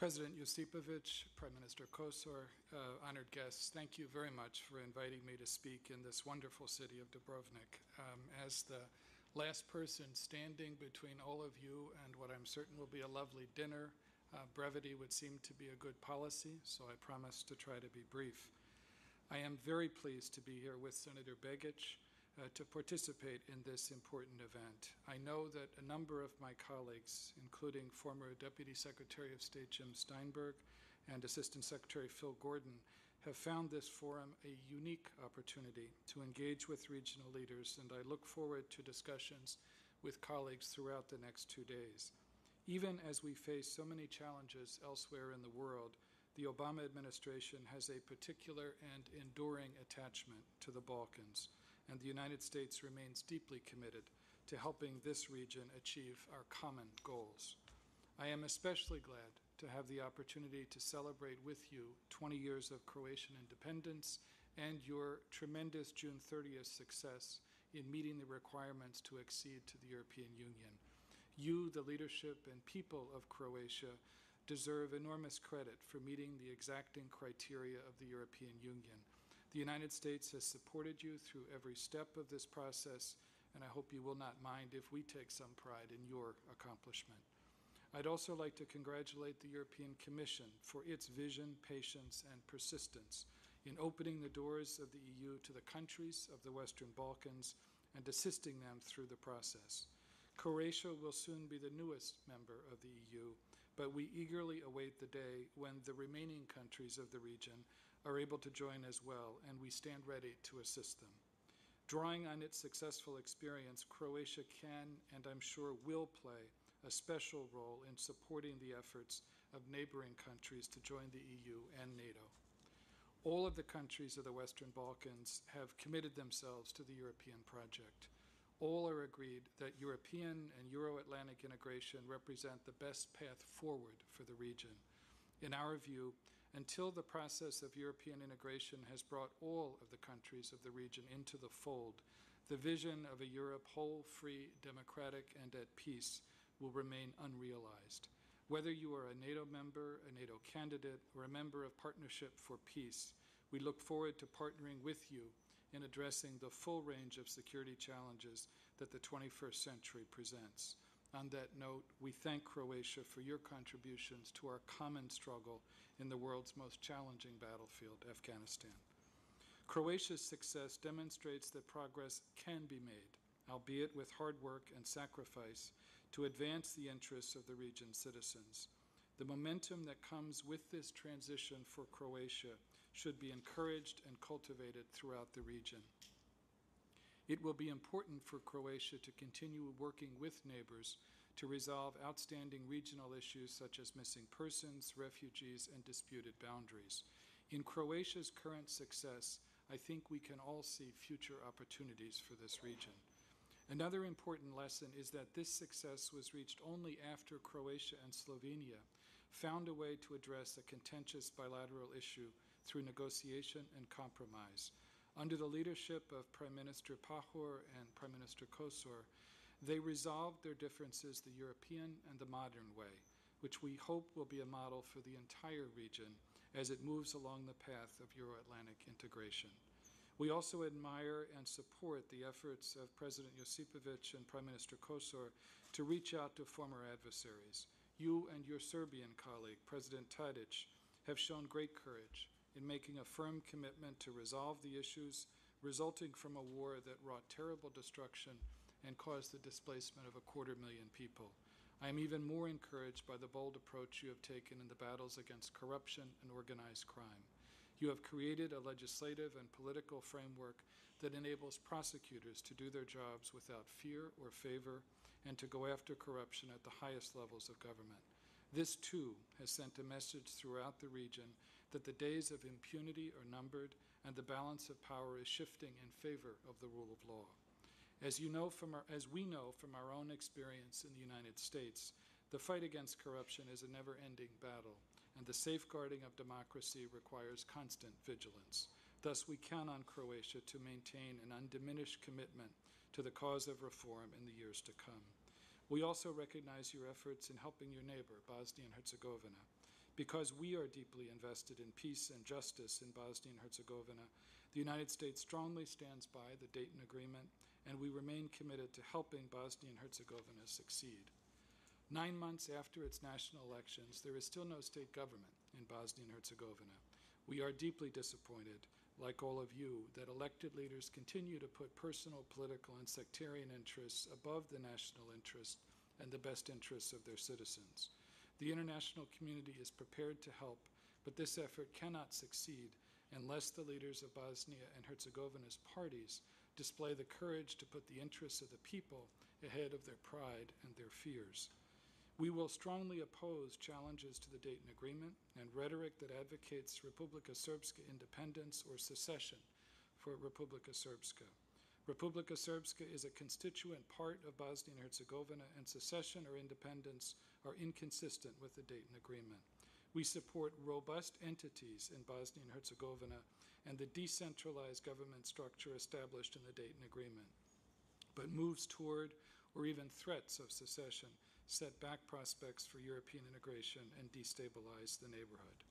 President Josipovic, Prime Minister Kosor, honored guests, thank you very much for inviting me to speak in this wonderful city of Dubrovnik. As the last person standing between all of you and what I'm certain will be a lovely dinner, brevity would seem to be a good policy, so I promise to try to be brief. I am very pleased to be here with Senator Begic to participate in this important event. I know that a number of my colleagues, including former Deputy Secretary of State Jim Steinberg and Assistant Secretary Phil Gordon, have found this forum a unique opportunity to engage with regional leaders, and I look forward to discussions with colleagues throughout the next 2 days. Even as we face so many challenges elsewhere in the world, the Obama administration has a particular and enduring attachment to the Balkans, and the United States remains deeply committed to helping this region achieve our common goals. I am especially glad to have the opportunity to celebrate with you 20 years of Croatian independence and your tremendous June 30th success in meeting the requirements to accede to the European Union. You, the leadership and people of Croatia, deserve enormous credit for meeting the exacting criteria of the European Union. The United States has supported you through every step of this process, and I hope you will not mind if we take some pride in your accomplishment. I'd also like to congratulate the European Commission for its vision, patience, and persistence in opening the doors of the EU to the countries of the Western Balkans and assisting them through the process. Croatia will soon be the newest member of the EU, but we eagerly await the day when the remaining countries of the region are able to join as well, and we stand ready to assist them. Drawing on its successful experience, Croatia can, and I'm sure will, play a special role in supporting the efforts of neighboring countries to join the EU and NATO. All of the countries of the Western Balkans have committed themselves to the European project. All are agreed that European and Euro-Atlantic integration represent the best path forward for the region. In our view, until the process of European integration has brought all of the countries of the region into the fold, the vision of a Europe whole, free, democratic, and at peace will remain unrealized. Whether you are a NATO member, a NATO candidate, or a member of Partnership for Peace, we look forward to partnering with you in addressing the full range of security challenges that the 21st century presents. On that note, we thank Croatia for your contributions to our common struggle in the world's most challenging battlefield, Afghanistan. Croatia's success demonstrates that progress can be made, albeit with hard work and sacrifice, to advance the interests of the region's citizens. The momentum that comes with this transition for Croatia should be encouraged and cultivated throughout the region. It will be important for Croatia to continue working with neighbors to resolve outstanding regional issues such as missing persons, refugees, and disputed boundaries. In Croatia's current success, I think we can all see future opportunities for this region. Another important lesson is that this success was reached only after Croatia and Slovenia found a way to address a contentious bilateral issue through negotiation and compromise. Under the leadership of Prime Minister Pahor and Prime Minister Kosor, they resolved their differences the European and the modern way, which we hope will be a model for the entire region as it moves along the path of Euro-Atlantic integration. We also admire and support the efforts of President Josipovic and Prime Minister Kosor to reach out to former adversaries. You and your Serbian colleague, President Tadic, have shown great courage in making a firm commitment to resolve the issues resulting from a war that wrought terrible destruction and caused the displacement of 250,000 people. I am even more encouraged by the bold approach you have taken in the battles against corruption and organized crime. You have created a legislative and political framework that enables prosecutors to do their jobs without fear or favor and to go after corruption at the highest levels of government. This, too, has sent a message throughout the region that the days of impunity are numbered and the balance of power is shifting in favor of the rule of law. As we know from our own experience in the United States, the fight against corruption is a never-ending battle, and the safeguarding of democracy requires constant vigilance. Thus, we count on Croatia to maintain an undiminished commitment to the cause of reform in the years to come. We also recognize your efforts in helping your neighbor, Bosnia and Herzegovina. Because we are deeply invested in peace and justice in Bosnia and Herzegovina, the United States strongly stands by the Dayton Agreement, and we remain committed to helping Bosnia and Herzegovina succeed. 9 months after its national elections, there is still no state government in Bosnia and Herzegovina. We are deeply disappointed, like all of you, that elected leaders continue to put personal, political, and sectarian interests above the national interest and the best interests of their citizens. The international community is prepared to help, but this effort cannot succeed unless the leaders of Bosnia and Herzegovina's parties display the courage to put the interests of the people ahead of their pride and their fears. We will strongly oppose challenges to the Dayton Agreement and rhetoric that advocates Republika Srpska independence or secession for Republika Srpska. Republika Srpska is a constituent part of Bosnia and Herzegovina, and secession or independence are inconsistent with the Dayton Agreement. We support robust entities in Bosnia and Herzegovina and the decentralized government structure established in the Dayton Agreement. But moves toward or even threats of secession set back prospects for European integration and destabilize the neighborhood.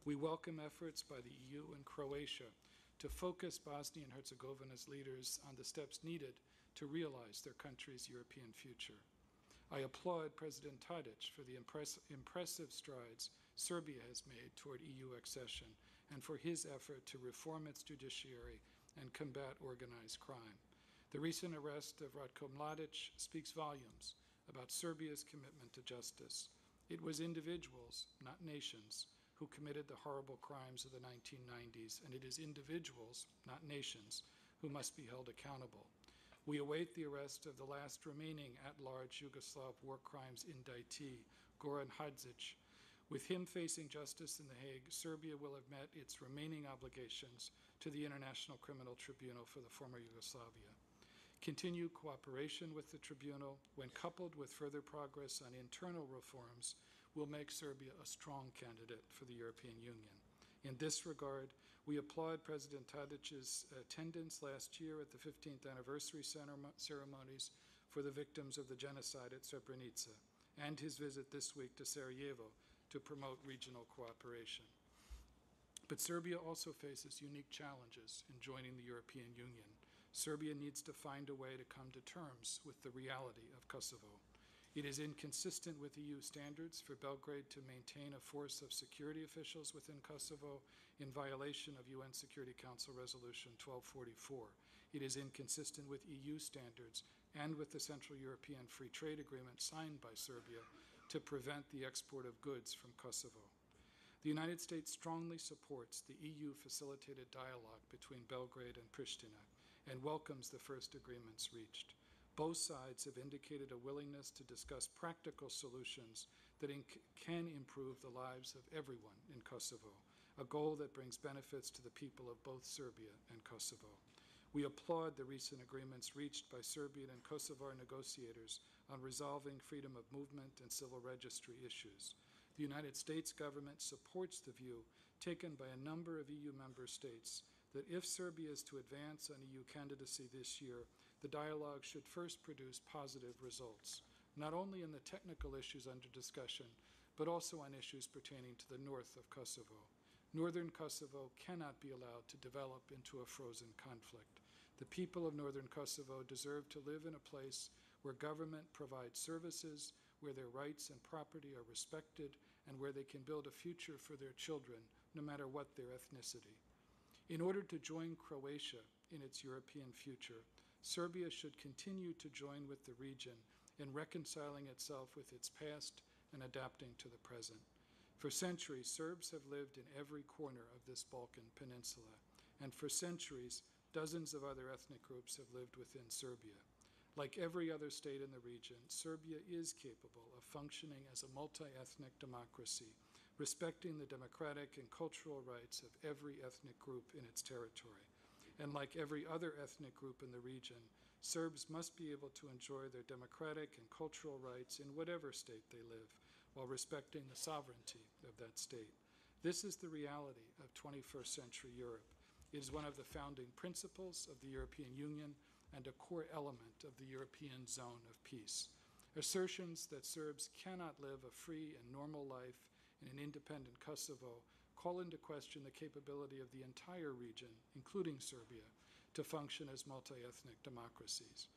We welcome efforts by the EU and Croatia to focus Bosnia and Herzegovina's leaders on the steps needed to realize their country's European future. I applaud President Tadic for the impressive strides Serbia has made toward EU accession and for his effort to reform its judiciary and combat organized crime. The recent arrest of Ratko Mladic speaks volumes about Serbia's commitment to justice. It was individuals, not nations, who committed the horrible crimes of the 1990s, and it is individuals, not nations, who must be held accountable. We await the arrest of the last remaining at-large Yugoslav war crimes indictee, Goran Hadzic. With him facing justice in The Hague, Serbia will have met its remaining obligations to the International Criminal Tribunal for the former Yugoslavia. Continued cooperation with the tribunal, when coupled with further progress on internal reforms, will make Serbia a strong candidate for the European Union. In this regard, we applaud President Tadic's attendance last year at the 15th anniversary ceremonies for the victims of the genocide at Srebrenica, and his visit this week to Sarajevo to promote regional cooperation. But Serbia also faces unique challenges in joining the European Union. Serbia needs to find a way to come to terms with the reality of Kosovo. It is inconsistent with EU standards for Belgrade to maintain a force of security officials within Kosovo in violation of UN Security Council Resolution 1244. It is inconsistent with EU standards and with the Central European Free Trade Agreement signed by Serbia to prevent the export of goods from Kosovo. The United States strongly supports the EU-facilitated dialogue between Belgrade and Pristina and welcomes the first agreements reached. Both sides have indicated a willingness to discuss practical solutions that can improve the lives of everyone in Kosovo, a goal that brings benefits to the people of both Serbia and Kosovo. We applaud the recent agreements reached by Serbian and Kosovar negotiators on resolving freedom of movement and civil registry issues. The United States government supports the view taken by a number of EU member states that if Serbia is to advance on EU candidacy this year, the dialogue should first produce positive results, not only in the technical issues under discussion, but also on issues pertaining to the north of Kosovo. Northern Kosovo cannot be allowed to develop into a frozen conflict. The people of northern Kosovo deserve to live in a place where government provides services, where their rights and property are respected, and where they can build a future for their children, no matter what their ethnicity. In order to join Croatia in its European future, Serbia should continue to join with the region in reconciling itself with its past and adapting to the present. For centuries, Serbs have lived in every corner of this Balkan peninsula, and for centuries, dozens of other ethnic groups have lived within Serbia. Like every other state in the region, Serbia is capable of functioning as a multi-ethnic democracy, respecting the democratic and cultural rights of every ethnic group in its territory. And like every other ethnic group in the region, Serbs must be able to enjoy their democratic and cultural rights in whatever state they live, while respecting the sovereignty of that state. This is the reality of 21st century Europe. It is one of the founding principles of the European Union and a core element of the European zone of peace. Assertions that Serbs cannot live a free and normal life in an independent Kosovo call into question the capability of the entire region, including Serbia, to function as multi-ethnic democracies.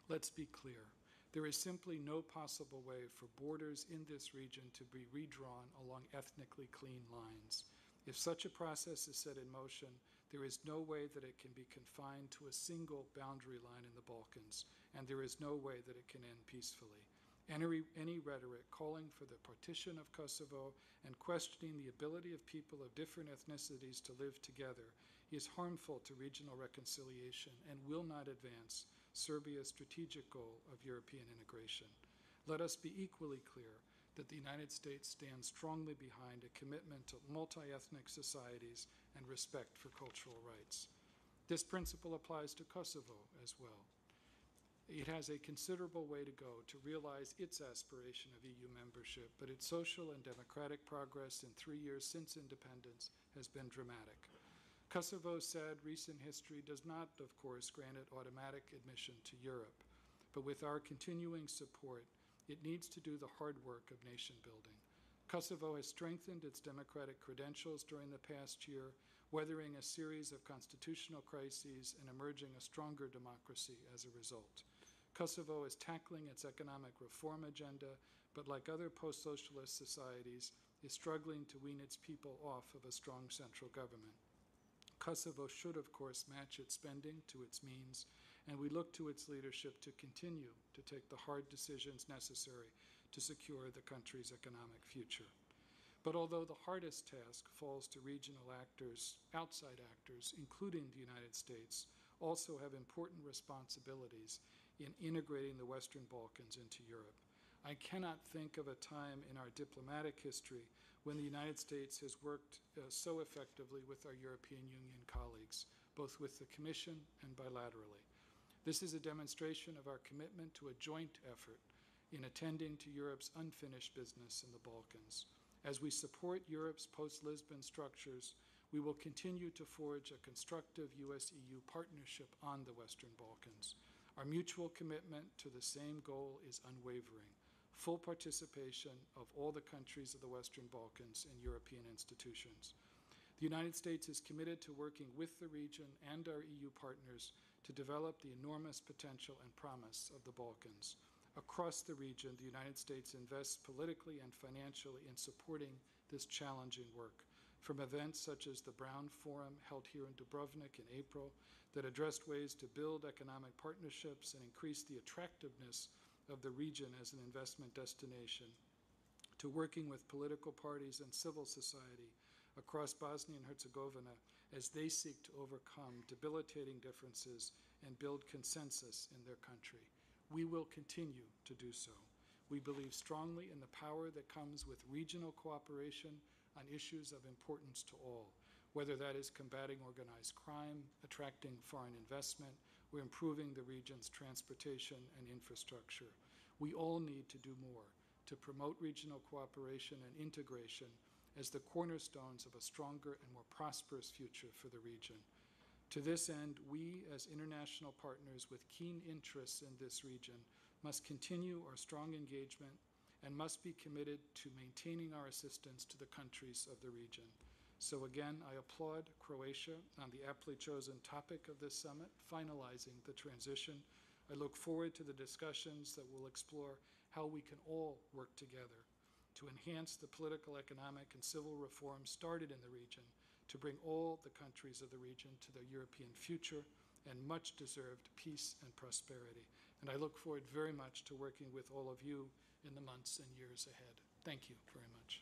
Let's be clear. There is simply no possible way for borders in this region to be redrawn along ethnically clean lines. If such a process is set in motion, there is no way that it can be confined to a single boundary line in the Balkans, and there is no way that it can end peacefully. Any rhetoric calling for the partition of Kosovo and questioning the ability of people of different ethnicities to live together is harmful to regional reconciliation and will not advance Serbia's strategic goal of European integration. Let us be equally clear that the United States stands strongly behind a commitment to multi-ethnic societies and respect for cultural rights. This principle applies to Kosovo as well. It has a considerable way to go to realize its aspiration of EU membership, but its social and democratic progress in 3 years since independence has been dramatic. Kosovo's sad recent history does not, of course, grant it automatic admission to Europe, but with our continuing support, it needs to do the hard work of nation building. Kosovo has strengthened its democratic credentials during the past year, weathering a series of constitutional crises and emerging a stronger democracy as a result. Kosovo is tackling its economic reform agenda, but like other post-socialist societies, is struggling to wean its people off of a strong central government. Kosovo should, of course, match its spending to its means, and we look to its leadership to continue to take the hard decisions necessary to secure the country's economic future. But although the hardest task falls to regional actors, outside actors, including the United States, also have important responsibilities in integrating the Western Balkans into Europe. I cannot think of a time in our diplomatic history when the United States has worked so effectively with our European Union colleagues, both with the Commission and bilaterally. This is a demonstration of our commitment to a joint effort in attending to Europe's unfinished business in the Balkans. As we support Europe's post-Lisbon structures, we will continue to forge a constructive US-EU partnership on the Western Balkans. Our mutual commitment to the same goal is unwavering: full participation of all the countries of the Western Balkans in European institutions. The United States is committed to working with the region and our EU partners to develop the enormous potential and promise of the Balkans. Across the region, the United States invests politically and financially in supporting this challenging work, from events such as the Brown Forum held here in Dubrovnik in April that addressed ways to build economic partnerships and increase the attractiveness of the region as an investment destination, to working with political parties and civil society across Bosnia and Herzegovina as they seek to overcome debilitating differences and build consensus in their country. We will continue to do so. We believe strongly in the power that comes with regional cooperation on issues of importance to all, whether that is combating organized crime, attracting foreign investment, or improving the region's transportation and infrastructure. We all need to do more to promote regional cooperation and integration as the cornerstones of a stronger and more prosperous future for the region. To this end, we, as international partners with keen interests in this region, must continue our strong engagement and must be committed to maintaining our assistance to the countries of the region. So again, I applaud Croatia on the aptly chosen topic of this summit, finalizing the transition. I look forward to the discussions that will explore how we can all work together to enhance the political, economic, and civil reforms started in the region to bring all the countries of the region to their European future and much-deserved peace and prosperity. And I look forward very much to working with all of you in the months and years ahead. Thank you very much.